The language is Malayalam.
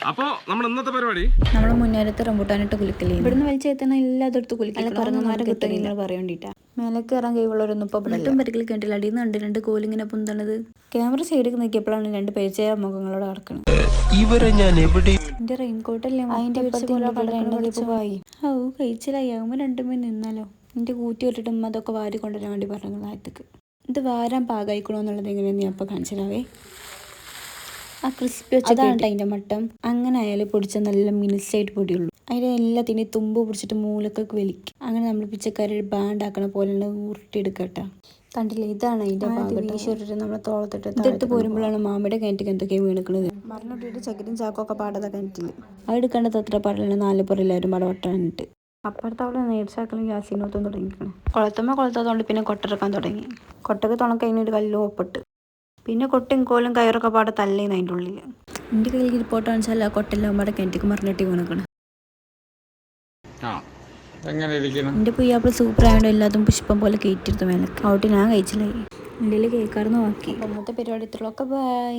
അപ്പൊ നമ്മൾ ഇന്നത്തെ പരിപാടി നമ്മള് മുന്നേരത്തെ റംബൂട്ടാനിട്ട് കുലിക്കല്ലേ ഇവിടുന്ന് വലിച്ചെത്തുന്ന എല്ലായിടത്തും കുലിക്കമാരെ കിട്ടുന്നില്ല പറയണ്ടിട്ടാ മേലേക്ക് കയറാൻ കഴിവുള്ളവരൊന്നും ഇപ്പൊ എന്നിട്ടും പരിക്കൽ കേട്ടില്ല അടിയിൽ നിന്ന് രണ്ട് കോലിങ്ങനെ പുന്തണത് ക്യാമറ സൈഡിൽ നോക്കിയപ്പോഴാണ് രണ്ട് പേഴ്ചയ മുഖങ്ങളോട് കിടക്കുന്നത്. ഇവരെ ഞാൻ എവിടെ എന്റെ റെയിൻകോട്ടല്ലേ അതിന്റെ പോയി ഓ കഴിച്ചിലായി ആകുമ്പോ രണ്ടുമേ നിന്നാലോ എന്റെ കൂട്ടി വിട്ടിട്ട് ഉമ്മ അതൊക്കെ വാരി കൊണ്ടുവരാൻ വേണ്ടി പറഞ്ഞു താഴത്തേക്ക്. ഇത് വാരാൻ പാകായിക്കണോ എന്നുള്ളത് എങ്ങനെയാന്ന് ഞാൻ അപ്പൊ കാണിച്ചിലാവേ. ആ ക്രിസ്പി വെച്ചതാണ് അതിന്റെ മട്ടം. അങ്ങനെ ആയാലും പൊടിച്ച നല്ല മിനിസായിട്ട് പൊടിയുള്ളൂ. അതിന്റെ എല്ലാത്തിനെയും തുമ്പ് പിടിച്ചിട്ട് മൂലക്കൊക്കെ വലിക്കും. അങ്ങനെ നമ്മൾ പിച്ചക്കാരി ബാണ്ടാക്കണ പോലെ ഉരുട്ടിയെടുക്കട്ടെ. കണ്ടില്ലേ, ഇതാണ് അതിന്റെ ഭാഗത്ത് നമ്മളെ തോളത്തിട്ട് ഇതെടുത്ത് പോരുമ്പോഴാണ് മാമിയുടെ കിണറ്റിക്ക് എന്തൊക്കെയാണ് വീണിക്കുന്നത്. മറിഞ്ഞിട്ടിട്ട് ചക്കിരും ചാക്കൊക്കെ പാടത കിണറ്റില് അത് എടുക്കേണ്ടത് അത്ര പാടില്ല. 4 പുറം എല്ലാവരും പടവട്ടാനിട്ട് അപ്പുറത്ത് അവിടെ നേർച്ചാക്കലും ഗ്യാസിനോത്തും തുടങ്ങിക്കണം. കൊളത്താത്തോണ്ട് പിന്നെ കൊട്ടിറക്കാൻ തുടങ്ങി. കൊട്ടക്ക് തുണക്ക് അതിനൊരു കല്ലും ഒപ്പിട്ട് പിന്നെ കൊട്ടയും കോലും കയറൊക്കെ പാടെ തല്ലേന്ന് അതിൻ്റെ ഉള്ളിൽ. എൻ്റെ കയ്യിൽ റിപ്പോർട്ട് കാണിച്ചാൽ ആ കൊട്ടെല്ലാം അവിടെ കിണറ്റിക്ക് മറിഞ്ഞിട്ട് വീണിക്കണം. എൻ്റെ പുയ്യാപ്പിൾ സൂപ്പർ ആയതുകൊണ്ട് എല്ലാതും പുഷ്പം പോലെ കയറ്റിയെടുത്ത് മേലക്ക് ഔട്ട് ഞാൻ കഴിച്ചില്ലായി. എൻ്റെ കേൾക്കാറുന്ന് ബാക്കി. അന്നത്തെ പരിപാടി ഇത്രയൊക്കെ ബൈ.